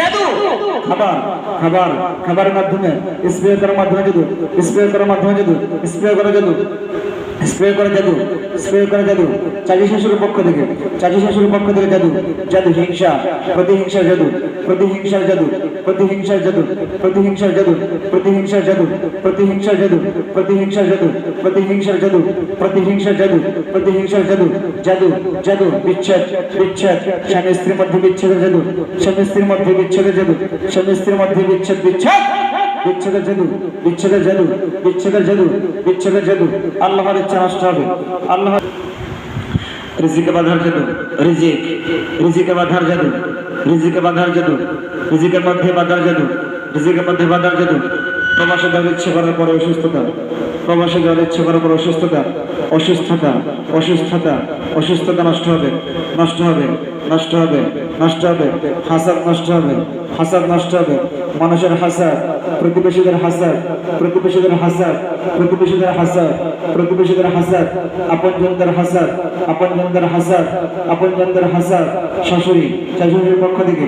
জাদু। খাবার খাবার খাবারের মাধ্যমে স্প্রে করার মাধ্যমে জাদু, স্প্রে করার মাধ্যমে জাদু, স্প্রে করা জাদু, স্প্রে করে জাদু, স্প্রে করে জাদু। চাচি শ্বশুরের পক্ষ থেকে, চাচি শ্বশুরের পক্ষ থেকে জাদু, জাদু হিংসা, প্রতিহিংসার জাদু, প্রতিহিংসার জাদু, প্রতিহিংসার জাদু, প্রতিহিংসার জাদু, প্রতিহিংসার জাদু, প্রতিহিংসার জাদু, প্রতিহিংসার জাদু, প্রতিহিংসার জাদু, প্রতিহিংসার জাদু, প্রতিহিংসার জাদু, জাদু জাদু, বিচ্ছেদ বিচ্ছেদ, স্বামী স্ত্রীর মধ্যে বিচ্ছেদের জাদু, স্বামী স্ত্রীর মধ্যে বিচ্ছেদের জাদু, স্বামী স্ত্রীর মধ্যে বিচ্ছেদ বিচ্ছেদ, বিচ্ছেদের জাদু, বিচ্ছেদের জাদু, বিচ্ছেদের জাদু, বিচ্ছেদের জাদু। আল্লাহর ইচ্ছা নষ্ট হবে। আল্লাহ রিজিকে বাধার জাদু, রিজিক রিজিকে বাধার জাদু, রিজিকে বাধার জাদু, রিজিকের মধ্যে বাধার জাদু, রিজিকের মধ্যে বাধার জাদু। প্রবাসে যাওয়ার ইচ্ছে করার পরে অসুস্থতা, প্রবাসে যাওয়ার ইচ্ছে করার পরে অসুস্থতা, অসুস্থতা, অসুস্থতা, অসুস্থতা নষ্ট হবে, নষ্ট হবে, নষ্ট হবে, নষ্ট হবে। হাসাদ নষ্ট হবে, হাসাদ নষ্ট হবে। মানুষের হাসাদ, প্রতিবেশীদের হাসাদ, প্রতিবেশীদের হাসাদ, প্রতিবেশীদের হাসাদ, প্রতিবেশীদের হাসাদ, আপনজনদের হাসাদ, আপনজনদের হাসাদ, আপনজনদের হাসাদ। শাশুড়ি, শাশুড়ির পক্ষ থেকে,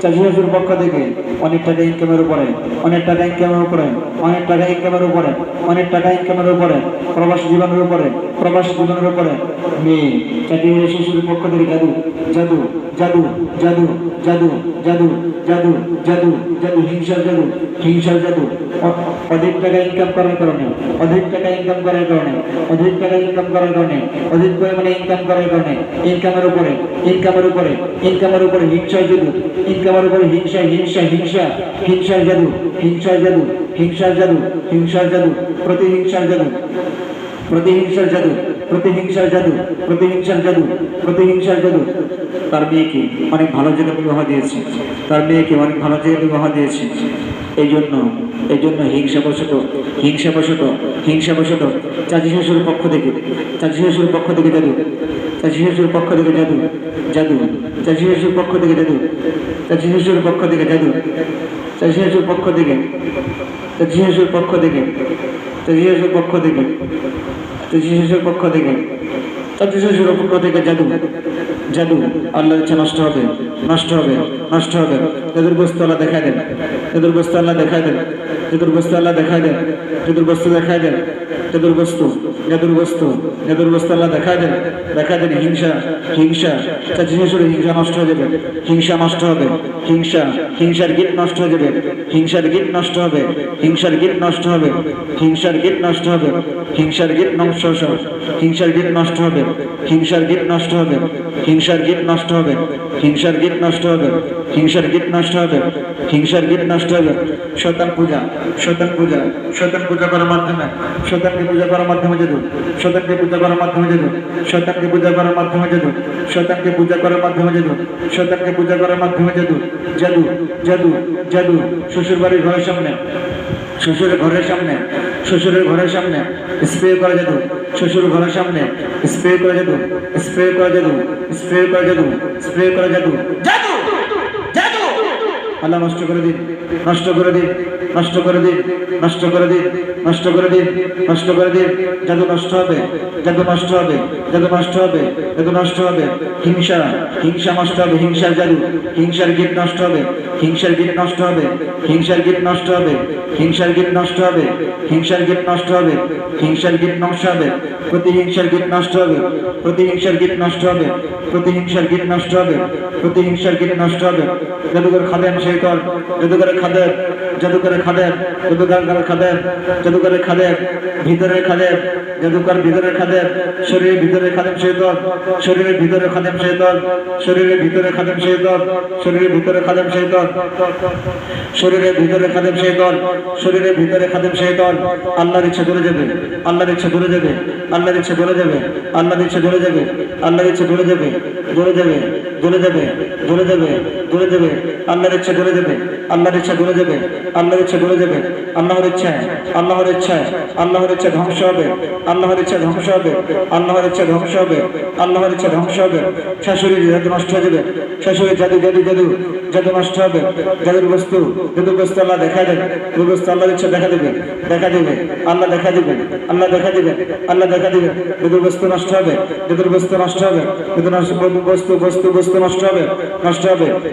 চাচি শ্বশুর পক্ষ থেকে অনেক টাকা ইনকামের উপরে, অনেক টাকা ইনকামের উপরে, অনেক টাকা ইনকামের উপরে, অনেক টাকা ইনকামের উপরে, প্রবাস জীবনের উপরে, প্রবাস জীবনের উপরে। মেয়ে চাচি শ্বশুরের পক্ষ থেকে জাদু, জাদু, জাদু, জাদু, জাদু, জাদু, জাদু, জাদু, জাদু, হিংসার জাদু, হিংসার জাদু। অধিক টাকা ইনকাম করার কারণে, অধিক টাকা ইনকাম করার কারণে, অধিক টাকা ইনকাম করার কারণে, অধিক পরিমাণে ইনকাম করার কারণে ইনকামের উপরে, ইনকামের উপরে, ইনকামের উপরে হিংসার জাদু, ইনকামের উপরে হিংসা, হিংসা, হিংসা, হিংসার জাদু, হিংসার জাদু, হিংসার জাদু, হিংসার জাদু, প্রতিহিংসার জাদু, প্রতিহিংসার জাদু, প্রতিহিংসার জাদু, প্রতিহিংসার জাদু, প্রতিহিংসার জাদু। তার মেয়েকে অনেক ভালো জায়গায় বিবাহ দিয়েছে, তার মেয়েকে অনেক ভালো জায়গায় বিবাহ দিয়েছে। এই জন্য হিংসাবশত, হিংসাবশত, হিংসাবশত চাচি শ্বশুরের পক্ষ থেকে, চাচি শ্বশুরের পক্ষ থেকে জাদু, চাচি শ্বশুরের পক্ষ থেকে জাদু, জাদু, চাচি শ্বশুরের পক্ষ থেকে জাদু, চাচি শ্বশুরের পক্ষ থেকে জাদু, চাচি শ্বশুরের পক্ষ থেকে, চাচি শ্বশুরের পক্ষ থেকে, চাচি শ্বশুরের পক্ষ থেকে, চাচি শ্বশুরের পক্ষ থেকে, চাচি শ্বশুরের পক্ষ থেকে জাদু, জাদু। আল্লাহর ইচ্ছা নষ্ট হবে, নষ্ট হবে, নষ্ট হবে। যাদের বস্তু আল্লাহ দেখায় দেন, যাদের বস্তু আল্লাহ দেখায় দেন, যাদের বস্তু আল্লাহ দেখায় দেন, যাদের বস্তু দেখায় দেন, যাদের বস্তু, যাদের বস্তু, যাদের বস্তু আল্লাহ দেখায় দেন, দেখায় দেন। হিংসা, হিংসা, চাচি শ্বশুরের হিংসা নষ্ট হয়ে যাবে, হিংসা নষ্ট হবে, হিংসা, হিংসার গীত নষ্ট হয়ে যাবে, হিংসার গীত নষ্ট হবে, হিংসার গীত নষ্ট হবে, হিংসার গীত নষ্ট হবে, হিংসার গীত নষ্ট হবে, হিংসার গীত নষ্ট হবে, হিংসার গীত নষ্ট হবে, হিংসার গীত নষ্ট হবে, হিংসার গীত নষ্ট হবে, হিংসার গীত নষ্ট হবে, হিংসার গীত নষ্ট হবে। শয়তান পূজা, শয়তান পূজা, শয়তান পূজা করার মাধ্যমে, শয়তানকে পূজা করার মাধ্যমে জাদু, শয়তানকে পূজা করার মাধ্যমে জাদু, শয়তানকে পূজা করার মাধ্যমে জাদু, শয়তানকে পূজা করার মাধ্যমে জাদু, শয়তানকে পূজা করার মাধ্যমে জাদু, জাদু, জাদু, জাদু। শ্বশুর বাড়ির ঘরের সামনে, শ্বশুরের ঘরের সামনে, শ্বশুরের ঘরের সামনে স্প্রে করা জাদু, শ্বশুর ঘরের সামনে স্প্রে করা জাদু, স্প্রে করা জাদু, স্প্রে করা জাদু, স্প্রে করা জাদু, জাদু, জাদু। আল্লাহ নষ্ট করে দিন, নষ্ট করে দিন, নষ্ট করে দিন, নষ্ট করে দিন, নষ্ট করে দিন, নষ্ট করে দিন। জাদু নষ্ট হবে, জাদু নষ্ট হবে, জাদু নষ্ট হবে, জাদু নষ্ট হবে। হিংসা, হিংসা নষ্ট হবে, হিংসার জাদু, হিংসার গীত নষ্ট হবে, হিংসার গীত নষ্ট হবে, হিংসার গীত নষ্ট হবে, হিংসার গীত নষ্ট হবে, হিংসার গীত নষ্ট হবে, হিংসার গীত নষ্ট হবে, প্রতিহিংসার গীত নষ্ট হবে, প্রতিহিংসার গীত নষ্ট হবে, প্রতিহিংসার গীত নষ্ট হবে, প্রতিহিংসার গীত নষ্ট হবে। জাদুঘর খাদেম শৈতান, জাদুঘরের খাদেম, জাদুঘরের খাদেম, জাদুঘরের খাদেম, জাদুঘরের খাদেম, ভিতরের খাদেম, জাদুঘর ভিতরের খাদেম, শরীরের ভিতরে খাদেম শৈতান, শরীরের ভিতরে খাদেম শৈতান, শরীরের ভিতরে খাদেম শৈতান, শরীরের ভিতরে খাদেম শৈতান, শরীরের ভিতরে খাদেম শৈতান, শরীরের ভিতরে খাদেম শৈতান। আল্লাহর ইচ্ছা ধরে যাবে, আল্লাহর ইচ্ছা ধরে যাবে, আল্লাহর ইচ্ছা ধরে যাবে, আল্লাহর ইচ্ছা ধরে যাবে, আল্লাহর ইচ্ছা ধরে যাবে, ধরে যাবে, ধরে যাবে, ধরে যাবে, ধরে যাবে। আল্লাহর ইচ্ছা ধরে যাবে, আল্লাহর ইচ্ছা ধরে যাবে, আল্লাহর ইচ্ছা ধরে যাবে। আল্লাহর ইচ্ছা, আল্লাহর ইচ্ছা, আল্লাহর ইচ্ছা ধ্বংস হবে, আল্লাহর ইচ্ছা ধ্বংস হবে, আল্লাহর ইচ্ছা ধ্বংস হবে, আল্লাহর ইচ্ছা ধ্বংস হবে। শাশুড়ির জাদু নষ্ট হয়ে যাবে, শাশুড়ির জাদু, জাদু, জাদু, জাদু নষ্ট হবে। জাদুর বস্তু, জাদুর বস্তু আল্লাহ দেখা দেবে, জাদুর বস্তু আল্লাহর ইচ্ছা দেখা দেবে, দেখা দেবে, আল্লাহ দেখা দেবে, আল্লাহ দেখা দেবে, আল্লাহ দেখা দেবে। জাদুর বস্তু নষ্ট হবে, জাদুর বস্তু নষ্ট হবে, জাদুর বস্তু, বস্তু, বস্তু নষ্ট হবে, নষ্ট হবে।